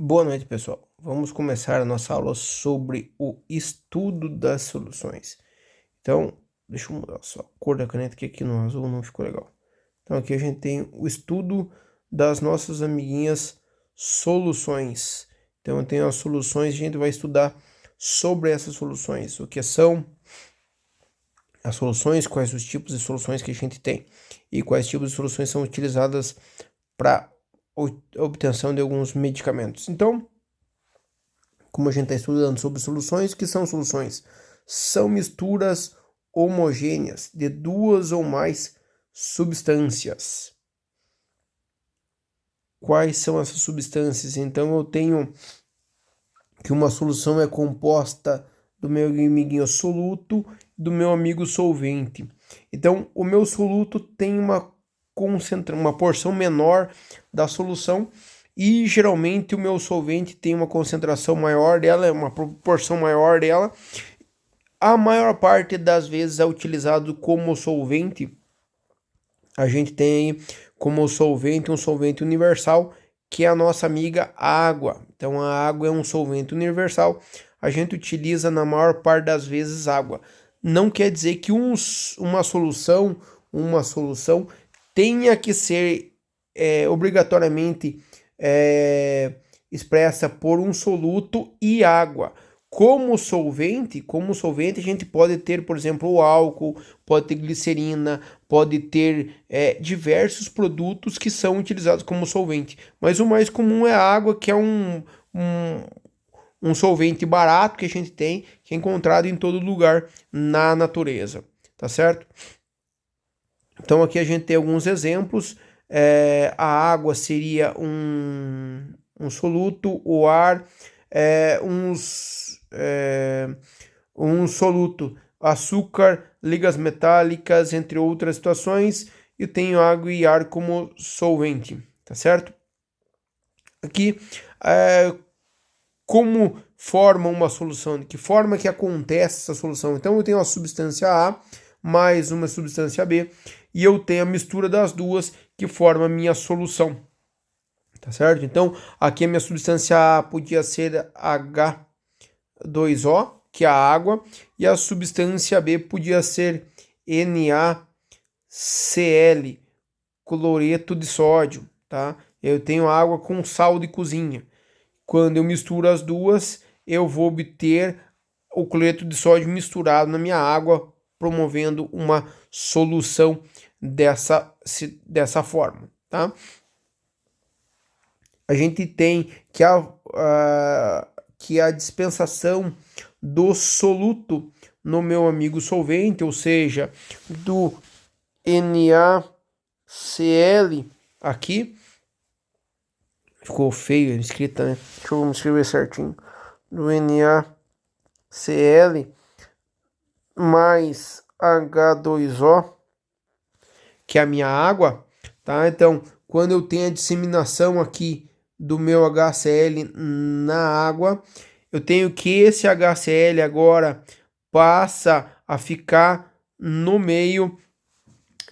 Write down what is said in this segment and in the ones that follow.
Boa noite, pessoal. Vamos começar a nossa aula sobre o estudo das soluções. Então, deixa eu mudar só a cor da caneta, que aqui no azul não ficou legal. Então, aqui a gente tem o estudo das nossas amiguinhas soluções. Então, eu tenho as soluções, a gente vai estudar sobre essas soluções, o que são as soluções, quais os tipos de soluções que a gente tem e quais tipos de soluções são utilizadas para obtenção de alguns medicamentos. Então, como a gente está estudando sobre soluções, o que são soluções? São misturas homogêneas de duas ou mais substâncias. Quais são essas substâncias? Então, eu tenho que uma solução é composta do meu amiguinho soluto e do meu amigo solvente. Então, o meu soluto tem uma porção menor da solução e geralmente o meu solvente tem uma concentração maior dela, uma proporção maior dela. A maior parte das vezes é utilizado como solvente. A gente tem como solvente um solvente universal, que é a nossa amiga água. Então a água é um solvente universal. A gente utiliza na maior parte das vezes água. Não quer dizer que uma solução tenha que ser obrigatoriamente expressa por um soluto e água. Como solvente, a gente pode ter, por exemplo, o álcool, pode ter glicerina, pode ter diversos produtos que são utilizados como solvente. Mas o mais comum é a água, que é um solvente barato que a gente tem, que é encontrado em todo lugar na natureza, tá certo? Então aqui a gente tem alguns exemplos. A água seria um soluto, o ar um soluto, açúcar, ligas metálicas, entre outras situações. Eu tenho água e ar como solvente, tá certo? Aqui, como forma uma solução, de que forma que acontece essa solução? Então eu tenho a substância A mais uma substância B e eu tenho a mistura das duas que forma a minha solução, tá certo? Então aqui a minha substância A podia ser H2O, que é a água, e a substância B podia ser NaCl, cloreto de sódio, tá? Eu tenho água com sal de cozinha. Quando eu misturo as duas, eu vou obter o cloreto de sódio misturado na minha água, promovendo uma solução dessa forma, tá? A gente tem que a dispensação do soluto no meu amigo solvente, ou seja, do NaCl aqui. Ficou feio a escrita, né? Deixa eu escrever certinho. Do NaCl mais H2O, que é a minha água, tá? Então, quando eu tenho a disseminação aqui do meu HCl na água, eu tenho que esse HCl agora passa a ficar no meio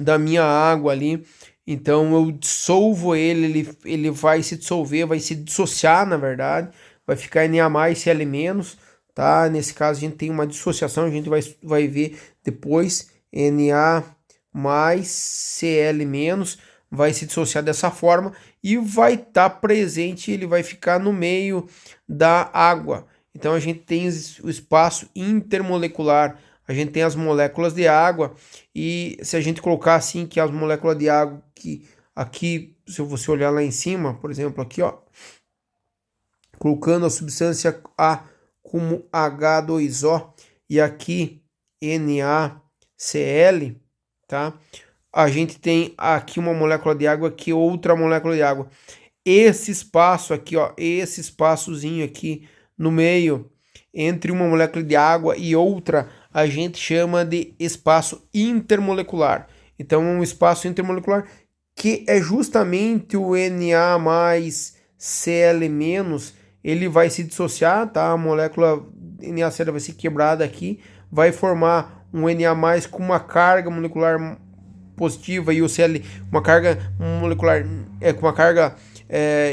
da minha água ali. Então eu dissolvo ele vai se dissolver, vai se dissociar, na verdade, vai ficar Na mais Cl menos, tá? Nesse caso a gente tem uma dissociação, a gente vai ver depois. Na mais Cl menos vai se dissociar dessa forma e vai estar presente, ele vai ficar no meio da água. Então a gente tem o espaço intermolecular, a gente tem as moléculas de água, e se a gente colocar assim que as moléculas de água que aqui, se você olhar lá em cima, por exemplo, aqui, ó, colocando a substância A como H2O e aqui NaCl, tá? A gente tem aqui uma molécula de água, aqui outra molécula de água. Esse espaço aqui, ó, esse espaçozinho aqui no meio entre uma molécula de água e outra, a gente chama de espaço intermolecular. Então, um espaço intermolecular que é justamente o Na mais Cl menos, ele vai se dissociar, tá? A molécula NaCl vai ser quebrada aqui, vai formar um Na mais com uma carga molecular positiva e o Cl uma carga molecular com uma carga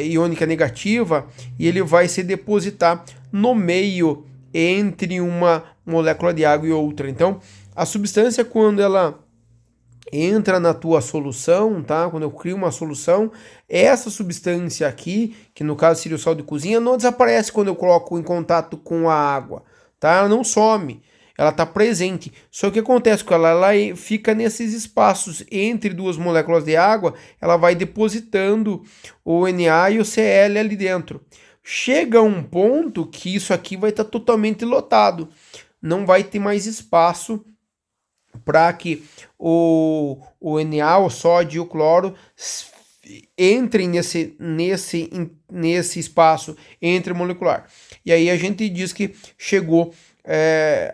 iônica negativa e ele vai se depositar no meio entre uma molécula de água e outra. Então, a substância, quando ela entra na tua solução, tá? Quando eu crio uma solução, essa substância aqui, que no caso seria o sal de cozinha, não desaparece quando eu coloco em contato com a água, tá? Ela não some, ela está presente. Só que o que acontece com ela? Ela fica nesses espaços entre duas moléculas de água, ela vai depositando o Na e o Cl ali dentro. Chega um ponto que isso aqui vai estar totalmente lotado, não vai ter mais espaço para que o Na, o sódio e o cloro entrem nesse espaço intermolecular. E aí a gente diz que chegou,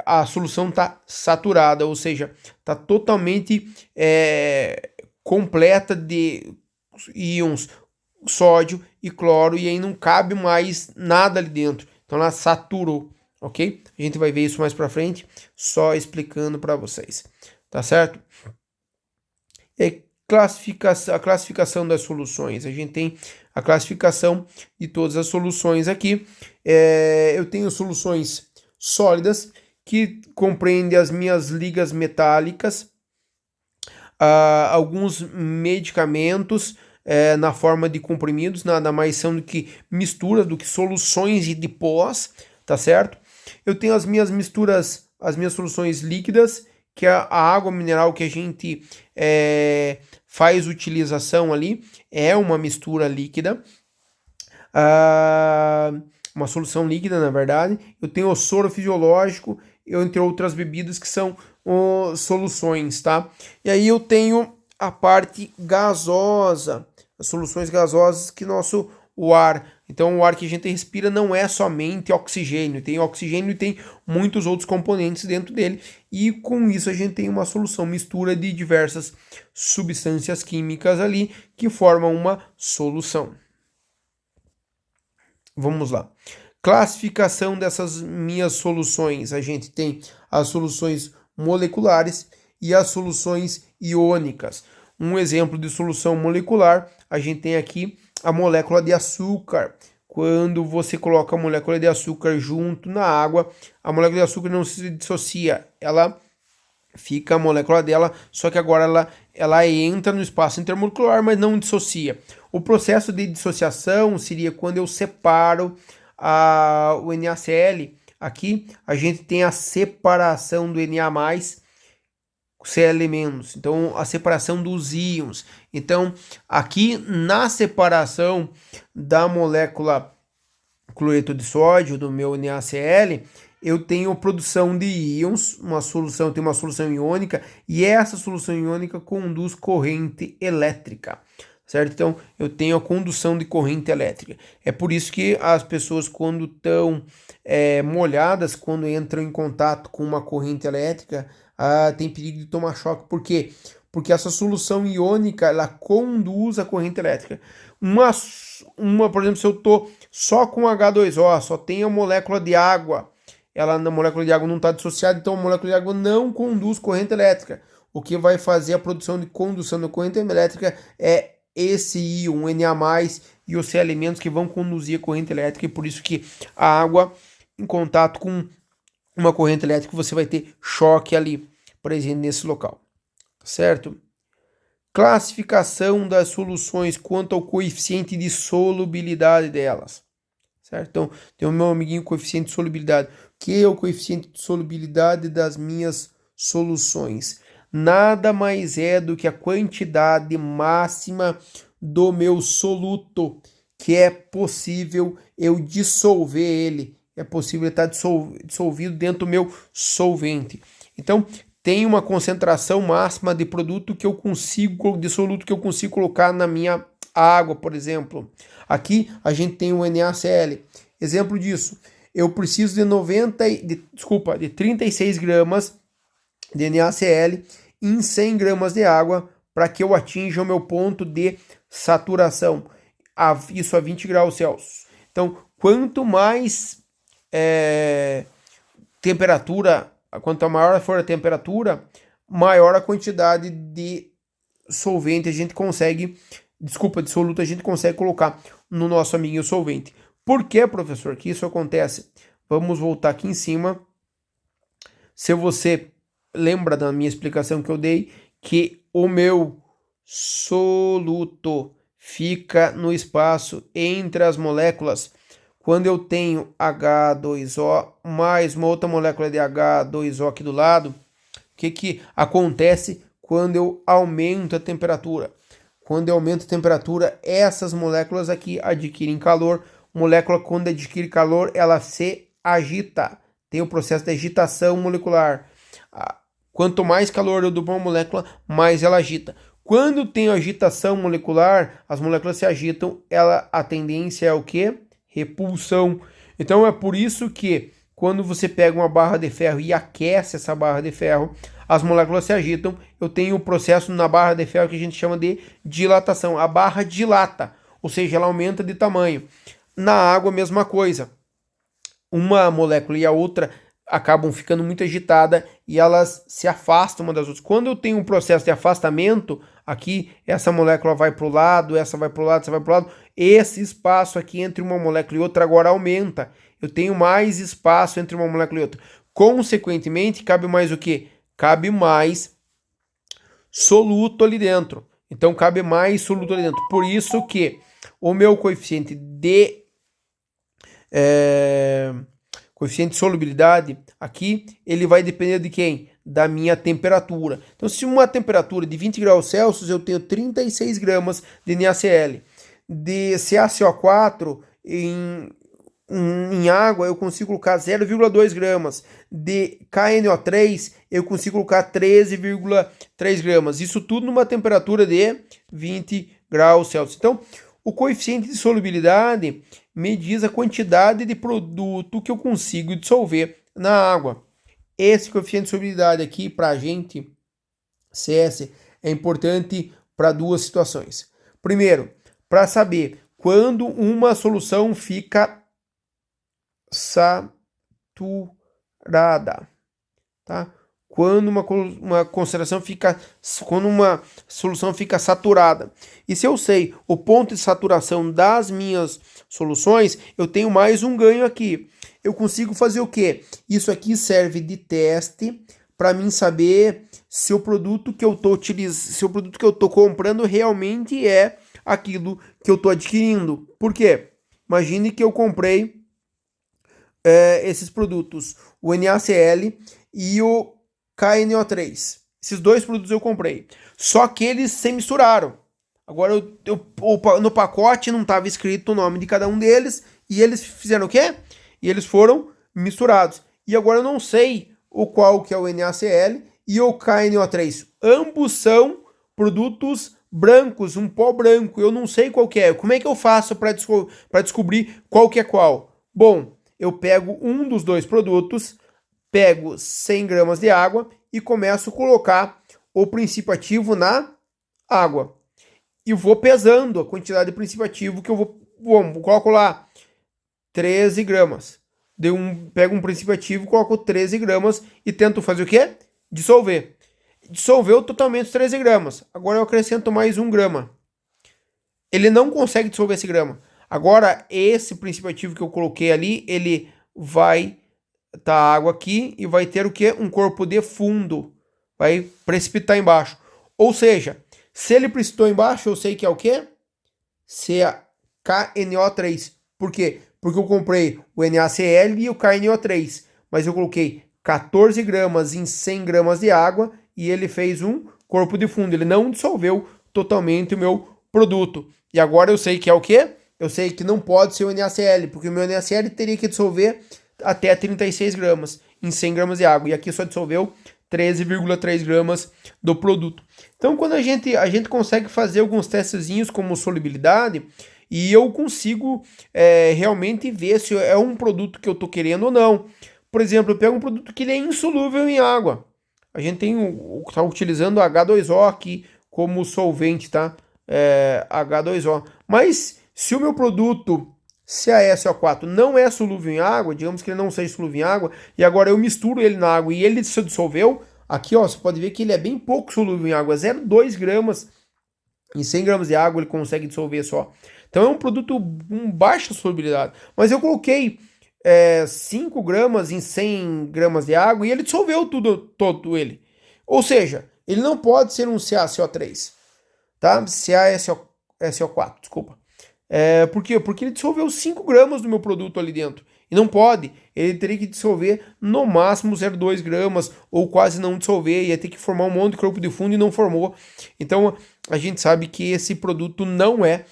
a solução está saturada, ou seja, está totalmente completa de íons sódio e cloro, e aí não cabe mais nada ali dentro. Então ela saturou, ok? A gente vai ver isso mais para frente, só explicando para vocês, tá certo? E a classificação das soluções. A gente tem a classificação de todas as soluções aqui. Eu tenho soluções sólidas, que compreendem as minhas ligas metálicas, alguns medicamentos, na forma de comprimidos, nada mais são do que misturas, do que soluções de pós, tá certo? Eu tenho as minhas misturas, as minhas soluções líquidas, que é a água mineral que a gente faz utilização ali, é uma mistura líquida, uma solução líquida, na verdade. Eu tenho o soro fisiológico, entre outras bebidas que são soluções, tá? E aí eu tenho a parte gasosa, as soluções gasosas, que o ar. Então o ar que a gente respira não é somente oxigênio, tem oxigênio e tem muitos outros componentes dentro dele, e com isso a gente tem uma solução, mistura de diversas substâncias químicas ali que formam uma solução. Vamos lá. Classificação dessas minhas soluções. A gente tem as soluções moleculares e as soluções iônicas. Um exemplo de solução molecular, a gente tem aqui a molécula de açúcar. Quando você coloca a molécula de açúcar junto na água, a molécula de açúcar não se dissocia, ela fica a molécula dela, só que agora ela entra no espaço intermolecular, mas não dissocia. O processo de dissociação seria quando eu separo o NaCl. Aqui a gente tem a separação do Na+, Cl-. Então a separação dos íons. Então aqui na separação da molécula cloreto de sódio do meu NaCl, eu tenho produção de íons, tem uma solução iônica, e essa solução iônica conduz corrente elétrica, certo? Então eu tenho a condução de corrente elétrica. É por isso que as pessoas, quando estão molhadas, quando entram em contato com uma corrente elétrica, tem perigo de tomar choque. Por quê? Porque essa solução iônica, ela conduz a corrente elétrica. Por exemplo, se eu estou só com H2O, só tem a molécula de água, na molécula de água não está dissociada, então a molécula de água não conduz corrente elétrica. O que vai fazer a produção de condução da corrente elétrica é esse íon, o Na+, e os C-elementos que vão conduzir a corrente elétrica, e por isso que a água, em contato com uma corrente elétrica, você vai ter choque ali presente nesse local, certo? Classificação das soluções quanto ao coeficiente de solubilidade delas, certo? Então, tem o meu amiguinho coeficiente de solubilidade. O que é o coeficiente de solubilidade das minhas soluções? Nada mais é do que a quantidade máxima do meu soluto, que é possível eu dissolver ele, é possível estar dissolvido dentro do meu solvente. Então, tem uma concentração máxima de produto de soluto que eu consigo colocar na minha água, por exemplo. Aqui a gente tem o NaCl. Exemplo disso, eu preciso de 36 gramas de NaCl em 100 gramas de água para que eu atinja o meu ponto de saturação. Isso a 20 graus Celsius. Então, quanto mais quanto maior for a temperatura, maior a quantidade de solvente a gente consegue dissoluto, a gente consegue colocar no nosso amiguinho solvente. Por que, professor, que isso acontece? Vamos voltar aqui em cima. Se você lembra da minha explicação que eu dei, que o meu soluto fica no espaço entre as moléculas. Quando eu tenho H2O mais uma outra molécula de H2O aqui do lado, o que acontece quando eu aumento a temperatura? Quando eu aumento a temperatura, essas moléculas aqui adquirem calor. Molécula, quando adquire calor, ela se agita. Tem o processo de agitação molecular. Quanto mais calor eu dou para uma molécula, mais ela agita. Quando tem agitação molecular, as moléculas se agitam, a tendência é o quê? Repulsão. Então é por isso que quando você pega uma barra de ferro e aquece essa barra de ferro, as moléculas se agitam. Eu tenho o processo na barra de ferro que a gente chama de dilatação. A barra dilata, ou seja, ela aumenta de tamanho. Na água, a mesma coisa. Uma molécula e a outra acabam ficando muito agitada e elas se afastam uma das outras. Quando eu tenho um processo de afastamento, aqui essa molécula vai para o lado, essa vai para o lado, essa vai para o lado, esse espaço aqui entre uma molécula e outra agora aumenta. Eu tenho mais espaço entre uma molécula e outra. Consequentemente, cabe mais o quê? Cabe mais soluto ali dentro. Então, cabe mais soluto ali dentro. Por isso que o meu coeficiente de solubilidade aqui, ele vai depender de quem? Da minha temperatura. Então, se uma temperatura de 20 graus Celsius, eu tenho 36 gramas de NaCl. De CaCO4 em água, eu consigo colocar 0,2 gramas. De KNO3, eu consigo colocar 13,3 gramas. Isso tudo numa temperatura de 20 graus Celsius. Então, o coeficiente de solubilidade me diz a quantidade de produto que eu consigo dissolver na água. Esse coeficiente de solubilidade aqui, para a gente, CS, é importante para duas situações. Primeiro, para saber quando uma solução fica saturada, tá? Quando uma concentração fica, quando uma solução fica saturada. E se eu sei o ponto de saturação das minhas soluções, eu tenho mais um ganho aqui. Eu consigo fazer o quê? Isso aqui serve de teste para mim saber se o produto que eu estou utilizando, se o produto que eu estou comprando realmente é aquilo que eu estou adquirindo. Por quê? Imagine que eu comprei esses produtos, o NaCl e o KNO3. Esses dois produtos eu comprei. Só que eles se misturaram. Agora, no pacote não estava escrito o nome de cada um deles. E eles fizeram o quê? E eles foram misturados. E agora eu não sei qual que é o NaCl e o KNO3. Ambos são produtos brancos, um pó branco. Eu não sei qual que é. Como é que eu faço para descobrir qual que é qual? Bom, eu pego um dos dois produtos, pego 100 gramas de água e começo a colocar o princípio ativo na água. E vou pesando a quantidade de princípio ativo que eu coloco lá 13 gramas. Pego um princípio ativo, coloco 13 gramas e tento fazer o quê? Dissolver. Dissolveu totalmente os 13 gramas. Agora eu acrescento mais 1 grama. Ele não consegue dissolver esse grama. Agora, esse princípio ativo que eu coloquei ali, ele vai a água aqui e vai ter o quê? Um corpo de fundo. Vai precipitar embaixo. Ou seja, se ele precipitou embaixo, eu sei que é o quê? KNO3. Por quê? Porque eu comprei o NaCl e o KNO3. Mas eu coloquei 14 gramas em 100 gramas de água e ele fez um corpo de fundo. Ele não dissolveu totalmente o meu produto. E agora eu sei que é o quê? Eu sei que não pode ser o NaCl, porque o meu NaCl teria que dissolver até 36 gramas em 100 gramas de água. E aqui só dissolveu 13,3 gramas do produto. Então, quando a gente consegue fazer alguns testezinhos como solubilidade, e eu consigo realmente ver se é um produto que eu estou querendo ou não. Por exemplo, eu pego um produto que ele é insolúvel em água. A gente está utilizando H2O aqui como solvente, tá? H2O. Mas se o meu produto CaSO4 não é solúvel em água, digamos que ele não seja solúvel em água, e agora eu misturo ele na água e ele se dissolveu, aqui ó, você pode ver que ele é bem pouco solúvel em água, 0,2 gramas Em 100 gramas de água ele consegue dissolver só. Então é um produto com baixa solubilidade. Mas eu coloquei 5 gramas em 100 gramas de água e ele dissolveu tudo, todo ele. Ou seja, ele não pode ser um CaCO3, tá? CaSO4, desculpa. Por quê? Porque ele dissolveu 5 gramas do meu produto ali dentro. E não pode. Ele teria que dissolver no máximo 0,2 gramas ou quase não dissolver. Ia ter que formar um monte de corpo de fundo e não formou. Então a gente sabe que esse produto não é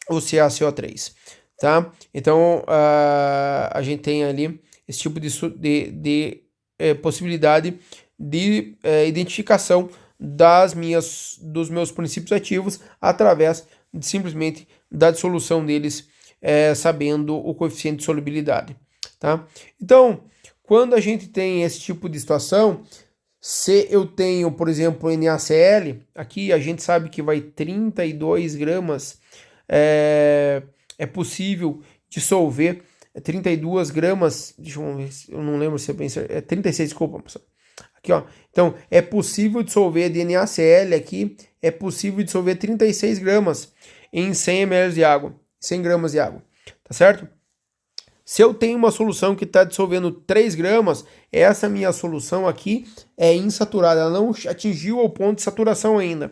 o CaCO3, tá? Então a gente tem ali esse tipo de possibilidade de identificação dos meus princípios ativos através simplesmente da dissolução deles, sabendo o coeficiente de solubilidade, tá? Então, quando a gente tem esse tipo de situação, se eu tenho, por exemplo, NaCl, aqui a gente sabe que vai 32 gramas, é possível dissolver 32 gramas, deixa eu ver, eu não lembro se eu pensei, 36, desculpa, pessoal. Aqui, ó. Então, é possível dissolver de NaCl aqui, é possível dissolver 36 gramas em 100 ml de água, 100 gramas de água, tá certo? Se eu tenho uma solução que está dissolvendo 3 gramas, essa minha solução aqui é insaturada, ela não atingiu o ponto de saturação ainda.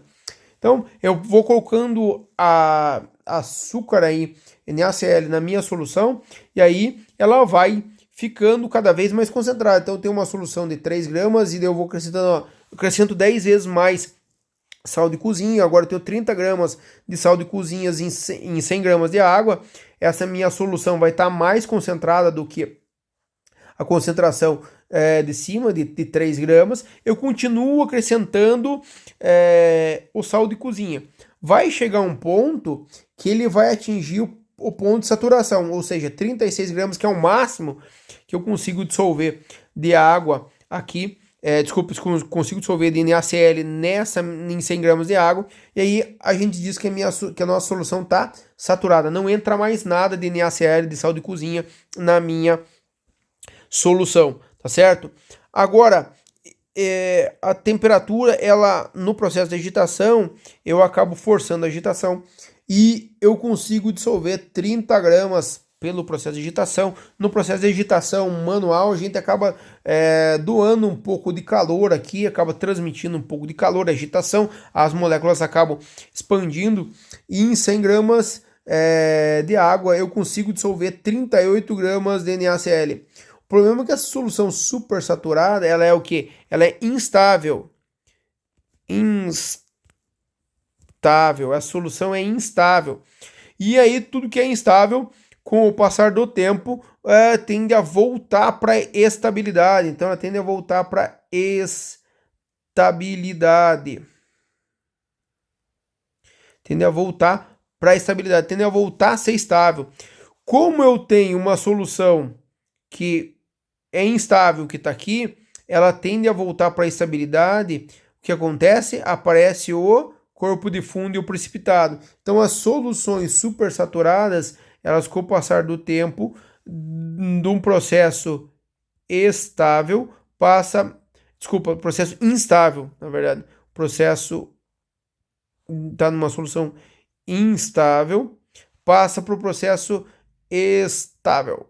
Então, eu vou colocando a açúcar aí, NaCl, na minha solução, e aí ela vai ficando cada vez mais concentrada. Então, eu tenho uma solução de 3 gramas e daí eu vou acrescentando, eu acrescento 10 vezes mais sal de cozinha. Agora eu tenho 30 gramas de sal de cozinha em 100 gramas de água. Essa minha solução vai estar mais concentrada do que a concentração de cima de 3 gramas. Eu continuo acrescentando o sal de cozinha. Vai chegar um ponto que ele vai atingir o ponto de saturação, ou seja, 36 gramas, que é o máximo que eu consigo dissolver de água aqui. Desculpa, consigo dissolver de NaCl em 100 gramas de água, e aí a gente diz que a nossa solução está saturada, não entra mais nada de NaCl, de sal de cozinha na minha solução, tá certo? Agora, a temperatura, ela no processo de agitação, eu acabo forçando a agitação e eu consigo dissolver 30 gramas pelo processo de agitação. No processo de agitação manual, a gente acaba doando um pouco de calor aqui, acaba transmitindo um pouco de calor, agitação, as moléculas acabam expandindo e em 100 gramas de água eu consigo dissolver 38 gramas de NaCl. O problema é que essa solução supersaturada, ela é o quê? Ela é instável. A solução é instável. E aí tudo que é instável, com o passar do tempo, tende a voltar para estabilidade. Então ela tende a voltar para estabilidade. Tende a voltar para estabilidade, tende a voltar a ser estável. Como eu tenho uma solução que é instável, que está aqui, ela tende a voltar para a estabilidade. O que acontece? Aparece o corpo de fundo e o precipitado. Então as soluções supersaturadas, elas com o passar do tempo, de um processo estável, processo instável, na verdade. O processo está numa solução instável, passa para o processo estável,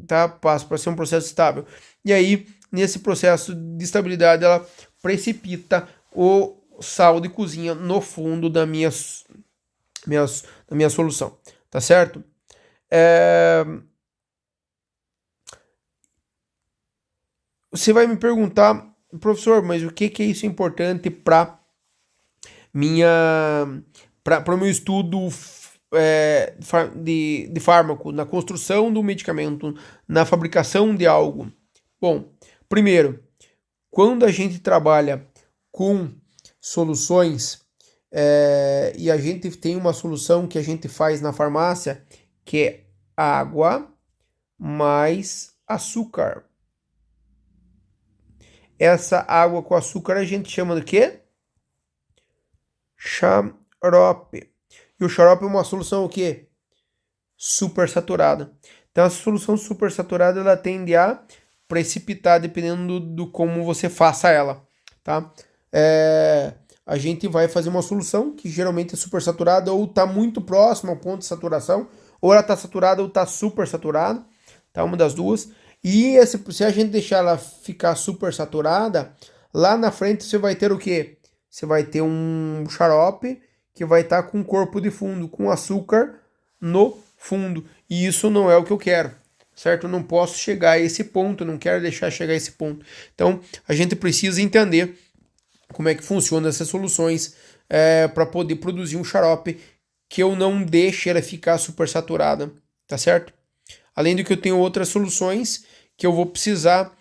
tá? Passa para ser um processo estável. E aí, nesse processo de estabilidade, ela precipita o sal de cozinha no fundo da minha solução, tá certo? Você vai me perguntar, professor, mas o que é isso importante para o meu estudo de fármaco, na construção do medicamento, na fabricação de algo? Bom, primeiro, quando a gente trabalha com soluções e a gente tem uma solução que a gente faz na farmácia, que é água mais açúcar. Essa água com açúcar a gente chama de quê? Xarope. E o xarope é uma solução o quê? Supersaturada. Então, essa solução supersaturada, ela tende a precipitar, dependendo do como você faça ela, tá? a gente vai fazer uma solução que geralmente é supersaturada ou está muito próxima ao ponto de saturação, ou ela está saturada ou está supersaturada, tá? Uma das duas. E se a gente deixar ela ficar supersaturada, lá na frente você vai ter o quê? Você vai ter um xarope que vai estar com corpo de fundo, com açúcar no fundo. E isso não é o que eu quero, certo? Eu não posso chegar a esse ponto, não quero deixar chegar a esse ponto. Então, a gente precisa entender como é que funcionam essas soluções para poder produzir um xarope que eu não deixe ela ficar super saturada, tá certo? Além do que eu tenho outras soluções que eu vou precisar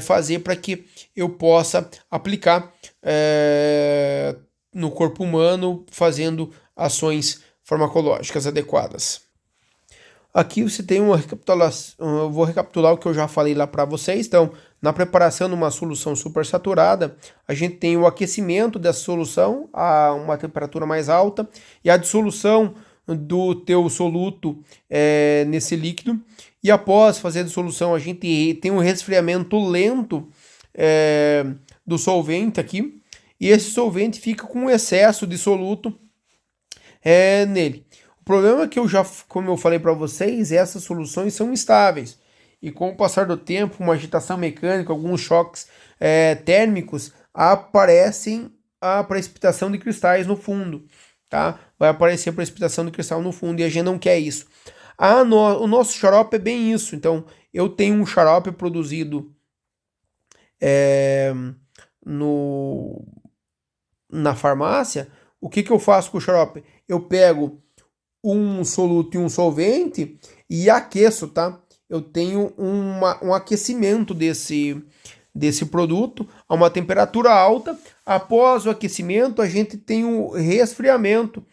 fazer para que eu possa aplicar no corpo humano, fazendo ações farmacológicas adequadas. Aqui você tem uma recapitulação, eu vou recapitular o que eu já falei lá para vocês. Então, na preparação de uma solução supersaturada, a gente tem o aquecimento dessa solução a uma temperatura mais alta e a dissolução do teu soluto nesse líquido. E após fazer a dissolução, a gente tem um resfriamento lento do solvente aqui. E esse solvente fica com excesso de soluto nele. O problema é que como eu falei para vocês, essas soluções são instáveis. E com o passar do tempo, uma agitação mecânica, alguns choques térmicos, aparecem a precipitação de cristais no fundo, tá? Vai aparecer a precipitação de cristal no fundo e a gente não quer isso. O nosso xarope é bem isso. Então, eu tenho um xarope produzido na farmácia. O que eu faço com o xarope? Eu pego um soluto e um solvente e aqueço, tá? Eu tenho um aquecimento desse produto a uma temperatura alta. Após o aquecimento, a gente tem o resfriamento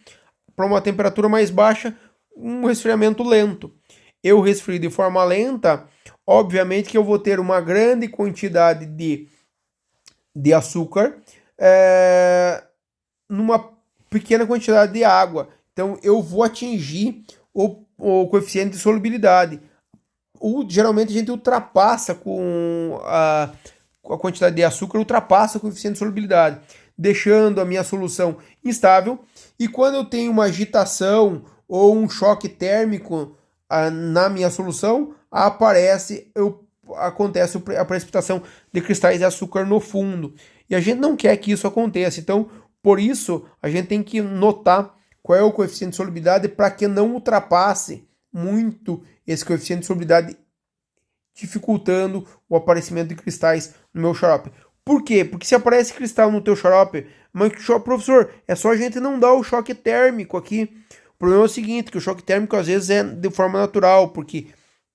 para uma temperatura mais baixa, um resfriamento lento. Eu resfrio de forma lenta, obviamente que eu vou ter uma grande quantidade de açúcar numa pequena quantidade de água. Então, eu vou atingir o coeficiente de solubilidade. Geralmente, a gente ultrapassa com a quantidade de açúcar, ultrapassa o coeficiente de solubilidade, deixando a minha solução instável. E quando eu tenho uma agitação ou um choque térmico na minha solução, acontece a precipitação de cristais de açúcar no fundo. E a gente não quer que isso aconteça. Então, por isso, a gente tem que notar qual é o coeficiente de solubilidade para que não ultrapasse muito esse coeficiente de solubilidade, dificultando o aparecimento de cristais no meu xarope. Por quê? Porque se aparece cristal no teu xarope, mas professor, é só a gente não dar o choque térmico aqui. O problema é o seguinte, que o choque térmico às vezes é de forma natural, porque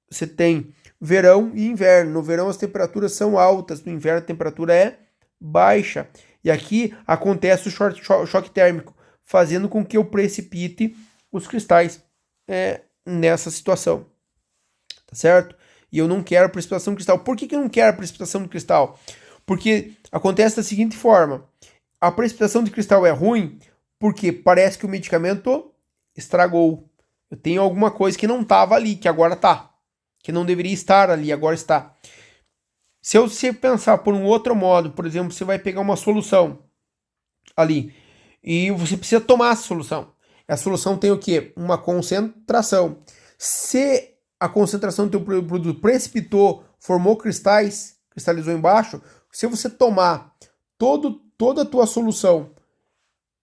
você tem verão e inverno. No verão as temperaturas são altas, no inverno a temperatura é baixa. E aqui acontece o choque térmico, fazendo com que eu precipite os cristais nessa situação, tá certo? E eu não quero precipitação de cristal. Por que eu não quero a precipitação de cristal? Porque acontece da seguinte forma: a precipitação de cristal é ruim porque parece que o medicamento estragou. Eu tenho alguma coisa que não estava ali, que agora está, que não deveria estar ali, agora está. Se você pensar por um outro modo, por exemplo, você vai pegar uma solução ali e você precisa tomar essa solução. A solução tem o quê? Uma concentração. Se a concentração do teu produto precipitou, formou cristais, cristalizou embaixo, se você tomar toda a tua solução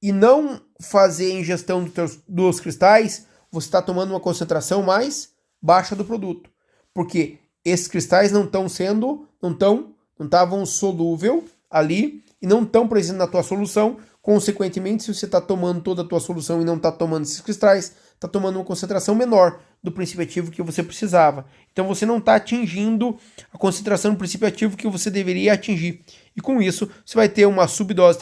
e não fazer a ingestão dos cristais, você está tomando uma concentração mais baixa do produto. Porque esses cristais não estavam solúvel ali e não estão presentes na tua solução. Consequentemente, se você está tomando toda a tua solução e não está tomando esses cristais, está tomando uma concentração menor do princípio ativo que você precisava. Então você não está atingindo a concentração do princípio ativo que você deveria atingir. E com isso, você vai ter uma subdose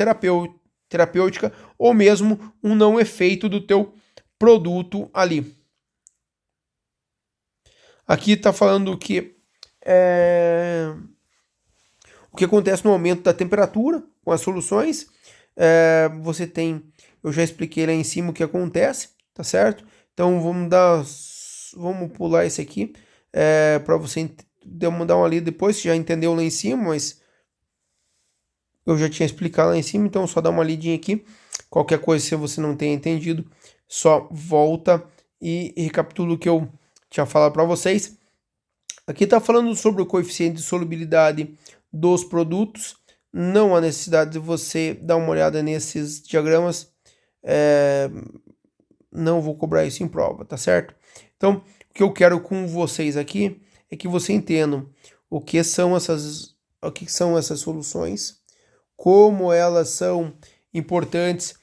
terapêutica ou mesmo um não efeito do teu produto ali. Aqui está falando que o que acontece no aumento da temperatura com as soluções. Você tem, eu já expliquei lá em cima o que acontece, tá certo? Então vamos pular esse aqui para você dar uma lida depois, você já entendeu lá em cima, mas eu já tinha explicado lá em cima, então só dá uma lidinha aqui. Qualquer coisa, se você não tenha entendido, só volta e recapitula o que eu tinha falado para vocês. Aqui está falando sobre o coeficiente de solubilidade dos produtos. Não há necessidade de você dar uma olhada nesses diagramas. Não vou cobrar isso em prova, tá certo? Então, o que eu quero com vocês aqui é que você entendam o que são essas soluções, como elas são importantes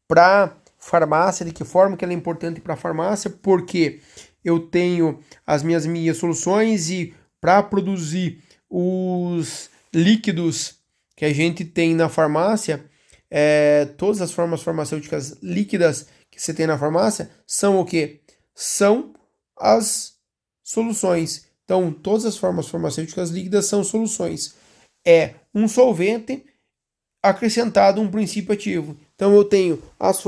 para farmácia, de que forma que ela é importante para a farmácia, porque eu tenho as minhas soluções e para produzir os líquidos que a gente tem na farmácia, todas as formas farmacêuticas líquidas que você tem na farmácia são o quê? São as soluções. Então, todas as formas farmacêuticas líquidas são soluções. É um solvente acrescentado um princípio ativo. Então, eu tenho as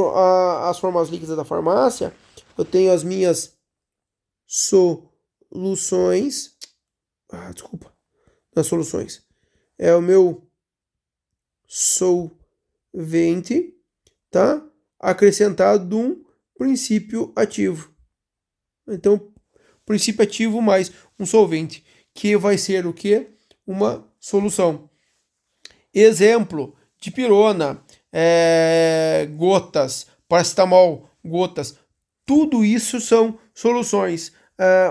formas líquidas da farmácia, eu tenho as minhas soluções. Desculpa. As soluções. É o meu solvente, tá? Acrescentado um princípio ativo. Então, princípio ativo mais um solvente, que vai ser o quê? Uma solução. Exemplo, dipirona, gotas, paracetamol, gotas, tudo isso são soluções.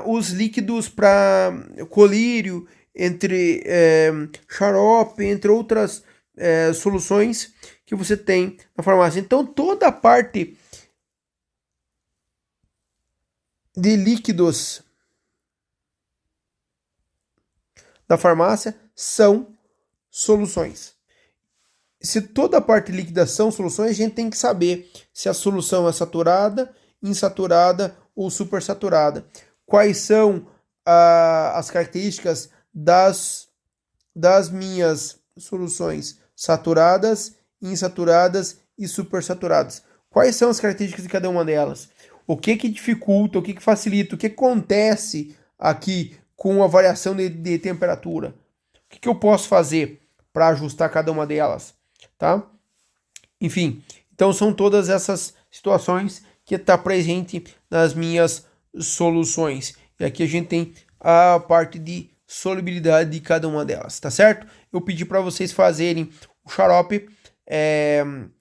Os líquidos para colírio, entre xarope, entre outras soluções que você tem na farmácia. Então, toda a parte de líquidos da farmácia são soluções. Se toda a parte líquida são soluções, a gente tem que saber se a solução é saturada, insaturada ou supersaturada. Quais são as características das minhas soluções saturadas, insaturadas e supersaturadas? Quais são as características de cada uma delas? O que dificulta, o que facilita, o que acontece aqui com a variação de temperatura? O que eu posso fazer para ajustar cada uma delas, tá? Enfim, então são todas essas situações que está presente nas minhas soluções. E aqui a gente tem a parte de solubilidade de cada uma delas, tá certo? Eu pedi para vocês fazerem o xarope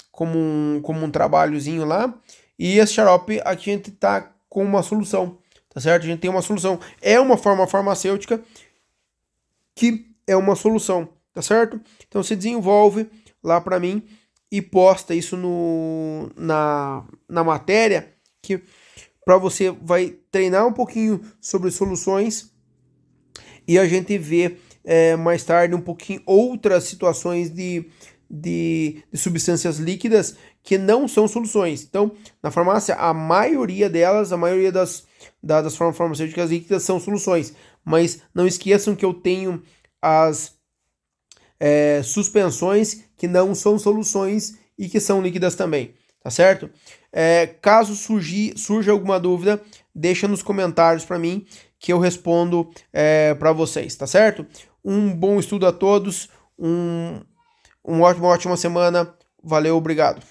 como um trabalhozinho lá. E esse xarope aqui a gente tá com uma solução, tá certo? A gente tem uma solução. É uma forma farmacêutica que é uma solução, tá certo? Então você desenvolve lá para mim e posta isso na matéria, que para você vai treinar um pouquinho sobre soluções e a gente vê mais tarde um pouquinho outras situações de substâncias líquidas que não são soluções. Então, na farmácia, a maioria das formas farmacêuticas líquidas são soluções. Mas não esqueçam que eu tenho as suspensões que não são soluções e que são líquidas também, tá certo? Caso surja alguma dúvida, deixa nos comentários para mim que eu respondo para vocês, tá certo? Um bom estudo a todos, uma ótima semana, valeu, obrigado.